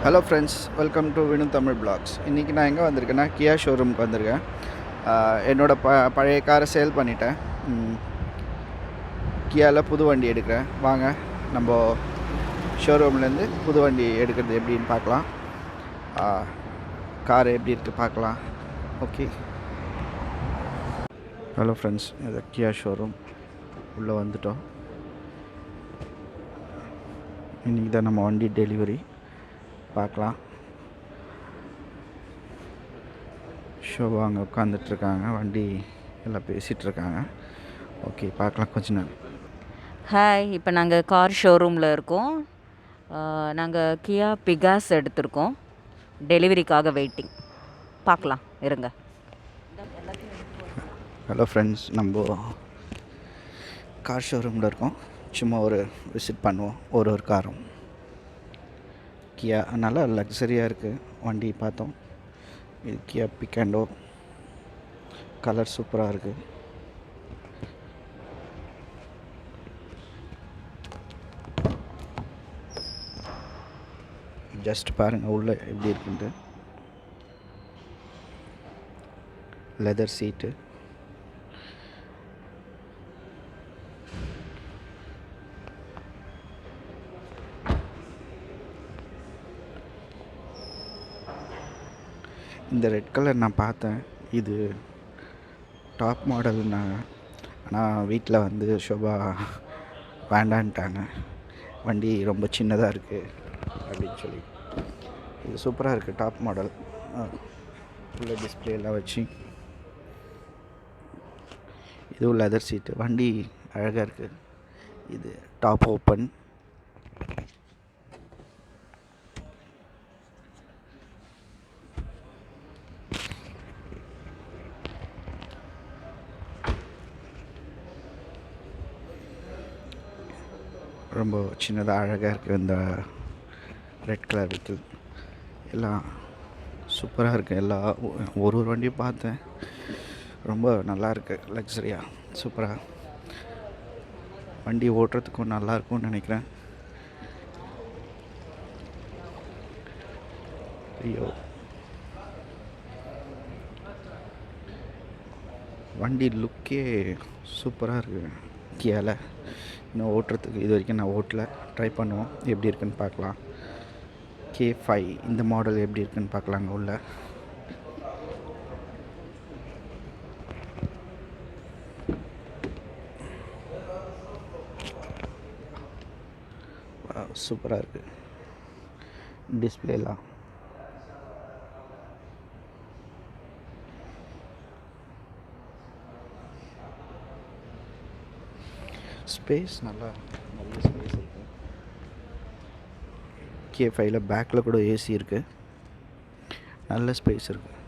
Hello friends, welcome to Vinu Tamil blogs. இன்றைக்கி நான் எங்கே வந்திருக்கேன்னா கியா ஷோரூமுக்கு வந்திருக்கேன். என்னோடய பழைய காரை சேல் பண்ணிட்டேன். கியாவில் புது வண்டி எடுக்கிறேன். வாங்க நம்ம ஷோரூம்லேருந்து புது வண்டி எடுக்கிறது எப்படின்னு பார்க்கலாம். கார் எப்படி இருக்குது பார்க்கலாம். ஓகே, ஹலோ ஃப்ரெண்ட்ஸ், இது கியா ஷோரூம் உள்ளே வந்துட்டோம். இன்றைக்கி தான் நம்ம வண்டி டெலிவரி பார்க்கலாம். ஷோபா அங்கே உட்காந்துட்ருக்காங்க, வண்டி எல்லாம் பேசிகிட்ருக்காங்க. ஓகே, பார்க்கலாம் கொஞ்ச நேரம். ஹாய், இப்போ நாங்கள் கார் ஷோரூமில் இருக்கோம். நாங்கள் கியா பிகாஸ் எடுத்திருக்கோம். டெலிவரிக்காக வெயிட்டிங். பார்க்கலாம் இருங்க. ஹலோ ஃப்ரெண்ட்ஸ், நம்ம கார் ஷோரூமில் இருக்கோம். சும்மா ஒரு விசிட் பண்ணுவோம் ஒரு காரும். கியா நல்லா லக்ஸரியாக இருக்குது வண்டி பார்த்தோம். இது கியா பிக்காண்டோ, கலர் சூப்பராக இருக்குது. ஜஸ்ட் பாருங்கள் உள்ளே எப்படி இருக்குன்ட்டு. லெதர் சீட்டு, இந்த ரெட் கலர் நான் பார்த்தேன். இது டாப் மாடல்னாங்க, ஆனால் வீட்டில் வந்து ஷோபா வேண்டான்ட்டாங்க. வண்டி ரொம்ப சின்னதாக இருக்குது அப்படின்னு சொல்லி. இது சூப்பராக இருக்குது, டாப் மாடல். ஃபுல்லாக டிஸ்பிளேலாம் வச்சு, இதுவும் லெதர் சீட்டு. வண்டி அழகாக இருக்குது. இது டாப் ஓப்பன். ரொம்ப சின்னதாக அழகாக இருக்குது இந்த ரெட் கலர் வெஹிக்கிள். எல்லாம் சூப்பராக இருக்குது. ஒரு வண்டியும் பார்த்தேன், ரொம்ப நல்லா இருக்குது, லக்ஸரியாக சூப்பராக. வண்டி ஓட்டுறதுக்கும் நல்லாயிருக்கும்னு நினைக்கிறேன். ஐயோ, வண்டி லுக்கே சூப்பராக இருக்குது கியாவில். இன்னும் ஓட்டுறதுக்கு இது வரைக்கும் நான் ஓட்டல, ட்ரை பண்ணுவோம் எப்படி இருக்குன்னு பார்க்கலாம். K5 இந்த மாடல் எப்படி இருக்குன்னு பார்க்கலாங்க உள்ள. சூப்பராக இருக்குது டிஸ்பிளேலாம். ஸ்பேஸ் நல்ல ஸ்பேஸ் இருக்குது. K5ல பேக்கில் கூட ஏசி இருக்குது, நல்ல ஸ்பேஸ் இருக்குது.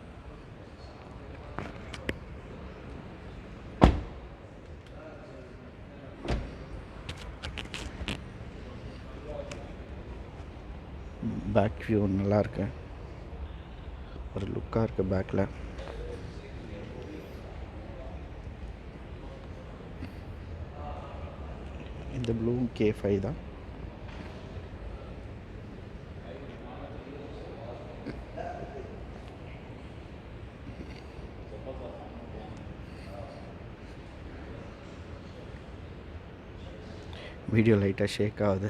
பேக் வியூ நல்லா இருக்கு, ஒரு லுக்காக இருக்குது பேக்கில். இந்த ப்ளூ K5 தான். வீடியோ லைட்டாக ஷேக் ஆகுது.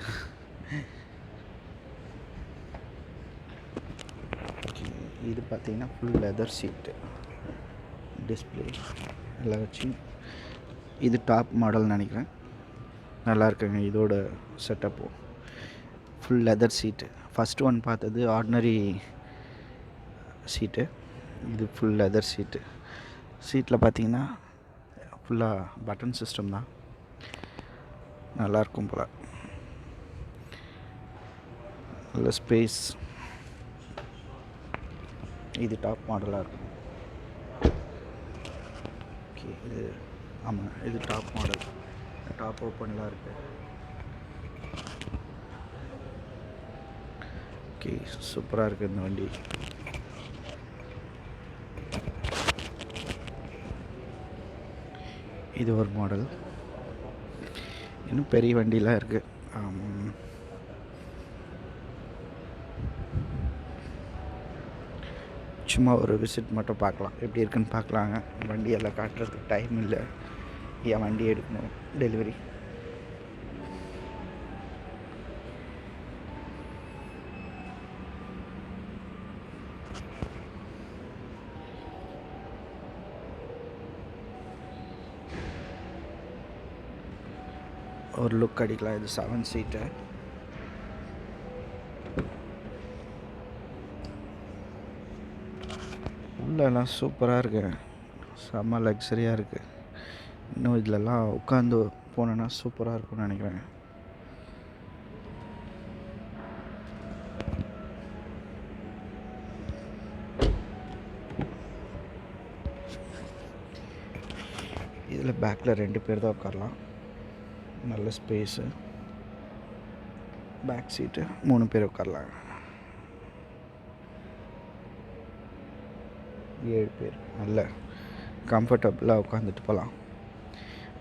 இது பார்த்தீங்கன்னா ஃபுல் லெதர் சீட்டு, டிஸ்பிளே எல்லாம் வச்சு. இது டாப் மாடல் நினைக்கிறேன், நல்லா இருக்குங்க இதோட செட்டப்பும். Full leather seat. First one பார்த்தது ஆர்டினரி சீட்டு, இது ஃபுல் லெதர் சீட்டு. சீட்டில் பார்த்தீங்கன்னா ஃபுல்லாக பட்டன் சிஸ்டம் தான், நல்லாயிருக்கும் போல். நல்ல ஸ்பேஸ். இது டாப் மாடலாக இருக்கும். ஓகே, இது ஆமாம், இது டாப் மாடல். டாப் ஓப்பன்லாம் இருக்குது. ஓகே, சூப்பராக இருக்குது இந்த வண்டி. இது ஒரு மாடல். இன்னும் பெரிய வண்டிலாம் இருக்குது. சும்மா ஒரு விசிட் மட்டும் பார்க்கலாம், எப்படி இருக்குன்னு பார்க்கலாங்க. வண்டியெல்லாம் காட்டுறதுக்கு டைம் இல்லை, என் வண்டி எடுக்கணும் டெலிவரி. ஒரு லுக் அடிக்கலாம். இது 7 சீட்டர். உள்ளெல்லாம் சூப்பராக இருக்கு, செம்ம லக்ஸரியாக இருக்குது. இன்னும் இதிலலாம் உட்காந்து போனேன்னா சூப்பராக இருக்கும்னு நினைக்கிறேன். இதில் பேக்கில் 2 பேர் தான் உட்காரலாம், நல்ல ஸ்பேஸு. பேக் சீட்டு 3 பேர் உட்காரலாம், 7 பேர் நல்ல கம்ஃபர்டபுளாக உட்காந்துட்டு போகலாம்.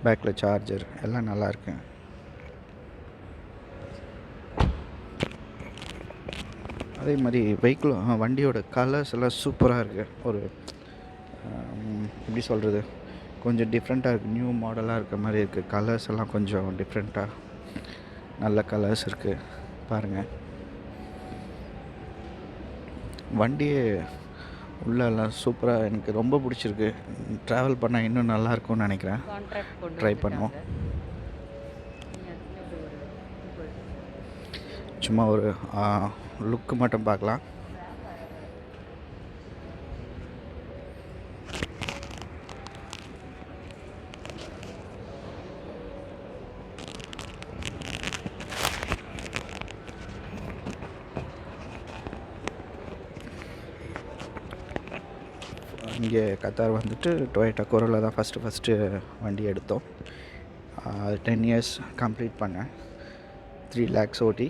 பேக்கில் சார்ஜர் எல்லாம் நல்லாயிருக்கு. அதே மாதிரி வெஹிக்கிளும் வண்டியோட கலர்ஸ் எல்லாம் சூப்பராக இருக்குது. ஒரு எப்படி சொல்கிறது, கொஞ்சம் டிஃப்ரெண்ட்டாக இருக்குது, நியூ மாடலாக இருக்க மாதிரி இருக்குது. கலர்ஸ் எல்லாம் கொஞ்சம் டிஃப்ரெண்ட்டாக நல்ல கலர்ஸ் இருக்குது பாருங்கள். வண்டியே உள்ளெல்லாம் சூப்பராக, எனக்கு ரொம்ப பிடிச்சிருக்கு. ட்ராவல் பண்ணால் இன்னும் நல்லாயிருக்கும்னு நினைக்கிறேன். ட்ரை பண்ணுவோம். சும்மா ஒரு லுக்கு மட்டும் பார்க்கலாம். இங்கே கத்தார் வந்துட்டு டொயோட்டா கொரோலா தான் ஃபஸ்ட்டு வண்டி எடுத்தோம். 10 இயர்ஸ் கம்ப்ளீட் பண்ணேன். 3 lakhs ஓட்டி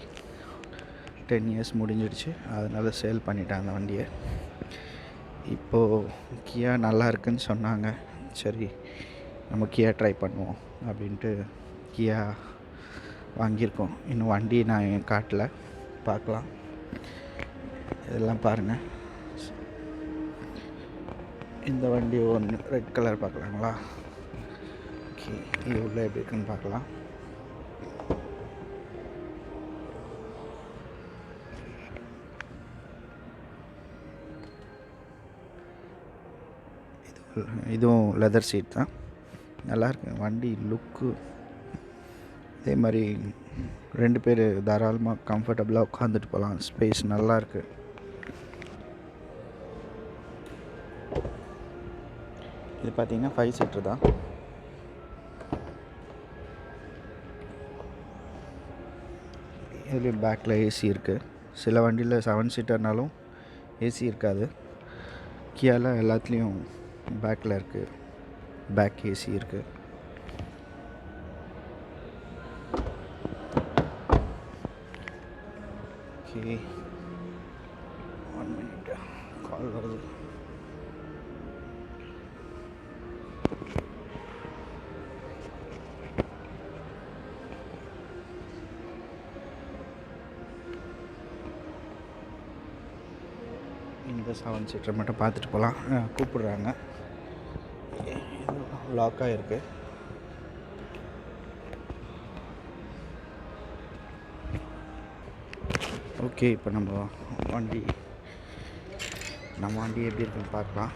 10 இயர்ஸ் முடிஞ்சிடுச்சு. அதனால் சேல் பண்ணிட்டேன் அந்த வண்டியை. இப்போது கியா நல்லா இருக்குன்னு சொன்னாங்க, சரி நம்ம கியா ட்ரை பண்ணுவோம் அப்படின்ட்டு கியா வாங்கியிருக்கோம். இன்னும் வண்டி நான் காட்டல, பார்க்கலாம். இதெல்லாம் பாருங்கள். இந்த வண்டி ஒன்று ரெட் கலர் பார்க்கலாங்களா? ஓகே, இது உள்ளே எப்படி இருக்குன்னு பார்க்கலாம். இதுவும் லெதர் சீட் தான், நல்லாயிருக்கு வண்டி லுக்கு. அதே மாதிரி 2 பேர் தாராளமாக கம்ஃபர்டபுளாக உட்காந்துட்டு போகலாம், ஸ்பேஸ் நல்லாயிருக்கு. இது பார்த்தீங்கன்னா 5 சீட்டர் தான். இதுலேயும் பேக்கில் ஏசி இருக்குது. சில வண்டியில் 7 சீட்டர்னாலும் ஏசி இருக்காது. கியாவில் எல்லாத்துலேயும் பேக்கில் இருக்குது, பேக் ஏசி இருக்குது. ஓகே, 1 minute கால் வருது. இந்த 7 சீட்டர் மட்டும் பார்த்துட்டு போகலாம். கூப்பிடுறாங்க, லாக்காக இருக்குது. ஓகே, இப்போ நம்ம வண்டி எப்படி இருக்குன்னு பார்க்கலாம்.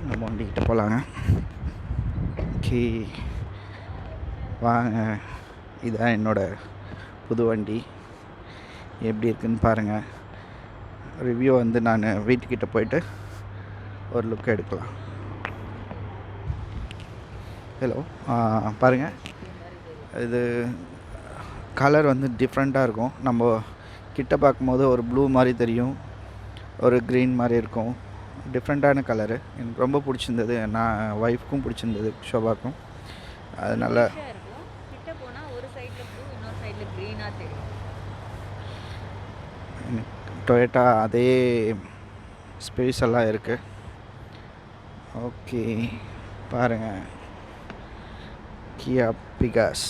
நம்ம வண்டிக்கிட்ட போகலாங்க. ஓகே வாங்க, இதுதான் என்னோடய புது வண்டி. எப்படி இருக்குன்னு பாருங்கள். ரிவ்யூ வந்து நான் வீட்டுக்கிட்ட போயிட்டு ஒரு லுக் எடுக்கலாம். ஹலோ, பாருங்கள், இது கலர் வந்து டிஃப்ரெண்ட்டாக இருக்கும். நம்ம கிட்ட பார்க்கும்போது ஒரு ப்ளூ மாதிரி தெரியும், ஒரு க்ரீன் மாதிரி இருக்கும். டிஃப்ரெண்ட்டான கலரு, எனக்கு ரொம்ப பிடிச்சிருந்தது. நான் ஒய்ஃப்க்கும் பிடிச்சிருந்தது, ஷோபாக்கும். அதனால் டொயோட்டா அதே ஸ்பேஸ் எல்லாம் இருக்குது. ஓகே பாருங்கள், கியா பிகாஸ்.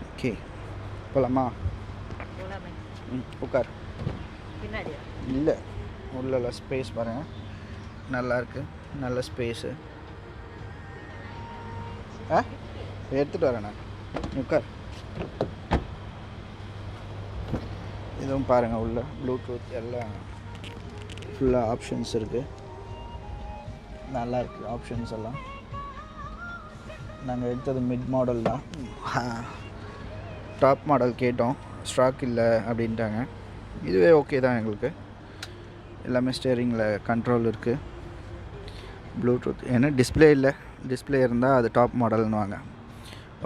ஓகே போகலாமா? உட்கார். பின்னாடியா? இல்லை, உள்ள ஸ்பேஸ் பாருங்கள், நல்லாயிருக்கு, நல்ல ஸ்பேஸு. எடுத்துகிட்டு வரேன் நான், உட்கார். இதுவும் பாருங்கள், உள்ள ப்ளூடூத் எல்லாம் ஃபுல்லாக ஆப்ஷன்ஸ் இருக்குது, நல்லாயிருக்கு ஆப்ஷன்ஸ் எல்லாம். நாங்கள் எடுத்தது மிட் மாடல் தான். டாப் மாடல் கேட்டோம், ஸ்டாக் இல்லை அப்படின்ட்டாங்க. இதுவே ஓகே தான் எங்களுக்கு. எல்லாமே ஸ்டேரிங்கில் கண்ட்ரோல் இருக்குது, ப்ளூடூத். ஏன்னா டிஸ்பிளே இல்லை, டிஸ்பிளே இருந்தால் அது டாப் மாடல்னு வாங்க.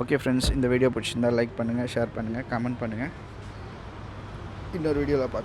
ஓகே ஃப்ரெண்ட்ஸ், இந்த வீடியோ பிடிச்சிருந்தால் லைக் பண்ணுங்கள், ஷேர் பண்ணுங்கள், கமெண்ட் பண்ணுங்கள். இன்னொரு வீடியோவில் பார்க்கலாம்.